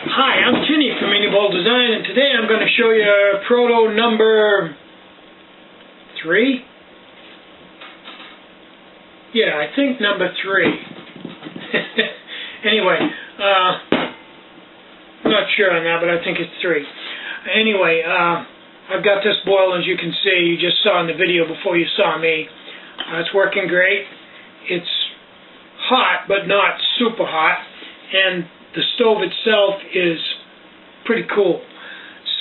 Hi, I'm Tinny from Mini Bowl Design, and today I'm going to show you Proto number 3. Yeah, I think number 3. Anyway, I'm not sure on that, but I think it's 3. Anyway, I've got this boil, as you can see. You just saw in the video before you saw me. It's working great. It's hot, but not super hot, and the stove itself is pretty cool.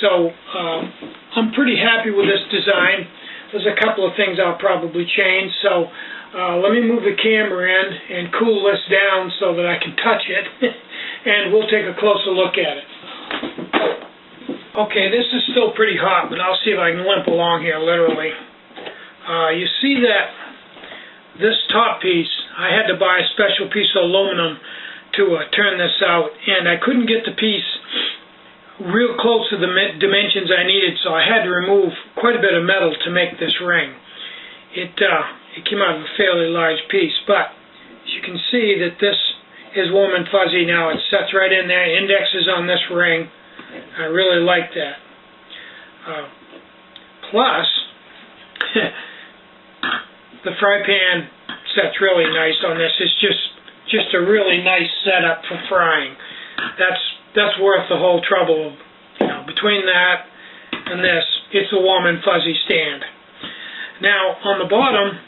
So I'm pretty happy with this design. There's a couple of things I'll probably change. So let me move the camera in and cool this down so that I can touch it, and we'll take a closer look at it. Okay, this is still pretty hot, but I'll see if I can limp along here literally. You see that this top piece, I had to buy a special piece of aluminum to turn this out, and I couldn't get the piece real close to the dimensions I needed, so I had to remove quite a bit of metal to make this ring. It came out of a fairly large piece, but as you can see that this is warm and fuzzy now. It sets right in there, indexes on this ring. I really like that. Plus, the fry pan sets really nice on this. It's just a really nice setup for frying. That's worth the whole trouble. Between that and this, it's a warm and fuzzy stand. Now on the bottom,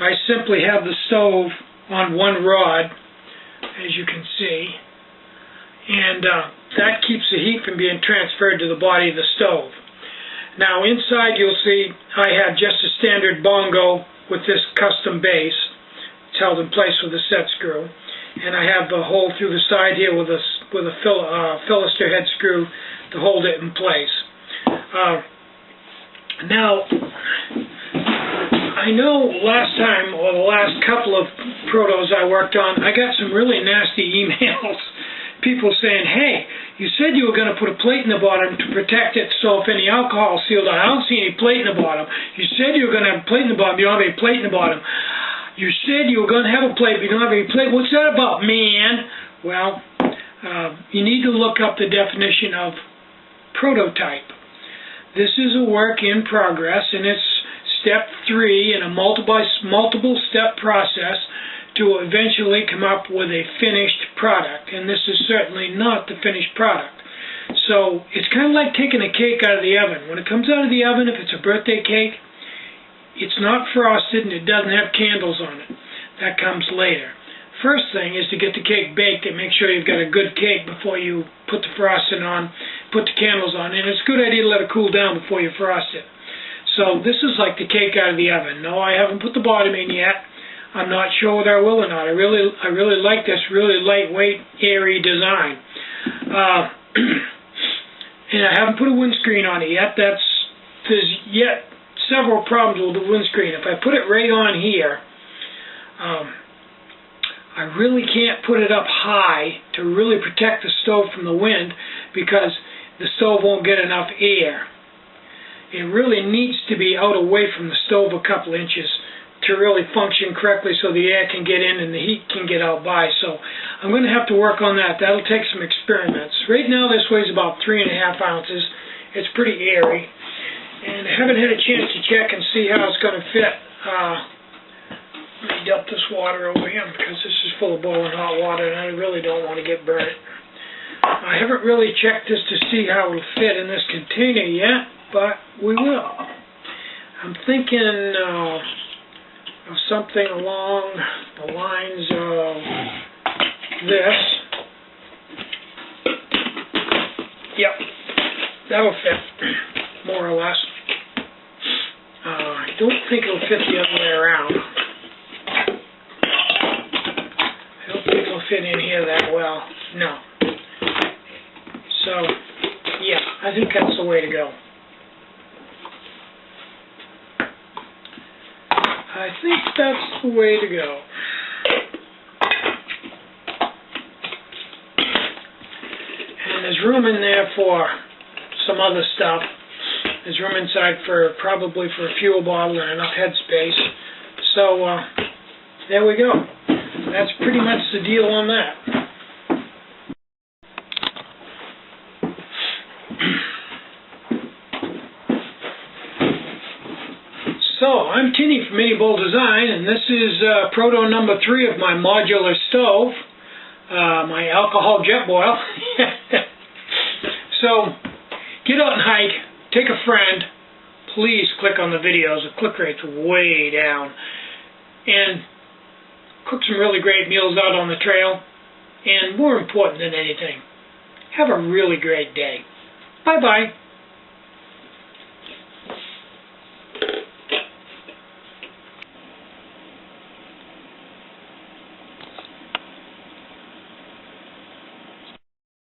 I simply have the stove on one rod, as you can see, and that keeps the heat from being transferred to the body of the stove. Now inside, you'll see I have just a standard bongo with this custom base. It's held in place with a set screw, and I have a hole through the side here with a Philister head screw to hold it in place. Now, I know last time, or the last couple of protos I worked on, I got some really nasty emails. People saying, hey, you said you were going to put a plate in the bottom to protect it so if any alcohol sealed out. I don't see any plate in the bottom. You said you were going to have a plate in the bottom. You don't have any plate in the bottom. You said you were going to have a plate, but you don't have any plate. What's that about, man? Well, you need to look up the definition of prototype. This is a work in progress, and it's step 3 in a multiple step process to eventually come up with a finished product. And this is certainly not the finished product. So it's kind of like taking a cake out of the oven. When it comes out of the oven, if it's a birthday cake, it's not frosted and it doesn't have candles on it. That comes later. First thing is to get the cake baked and make sure you've got a good cake before you put the frosting on, put the candles on. And it's a good idea to let it cool down before you frost it. So this is like the cake out of the oven. No, I haven't put the bottom in yet. I'm not sure whether I will or not. I really like this really lightweight, airy design. And I haven't put a windscreen on it yet. There's yet several problems with the windscreen. If I put it right on here, I really can't put it up high to really protect the stove from the wind because the stove won't get enough air. It really needs to be out away from the stove a couple inches to really function correctly so the air can get in and the heat can get out by. So I'm going to have to work on that. That'll take some experiments. Right now this weighs about 3.5 ounces. It's pretty airy. And I haven't had a chance to check and see how it's going to fit. Let me dump this water over here because this is full of boiling hot water and I really don't want to get burnt. I haven't really checked this to see how it will fit in this container yet, but we will. I'm thinking of something along the lines of this. Yep, that'll fit, more or less. I don't think it'll fit the other way around. I don't think it'll fit in here that well. No. So, yeah, I think that's the way to go. I think that's the way to go. And there's room in there for some other stuff. There's room inside probably for a fuel bottle and enough headspace. So there we go. That's pretty much the deal on that. So, I'm Tinny from Mini Bowl Design, and this is Proto number 3 of my modular stove, my alcohol jet boil. So, get out and hike, take a friend, please click on the videos, the click rate's way down, and cook some really great meals out on the trail, and more important than anything, have a really great day. Bye-bye.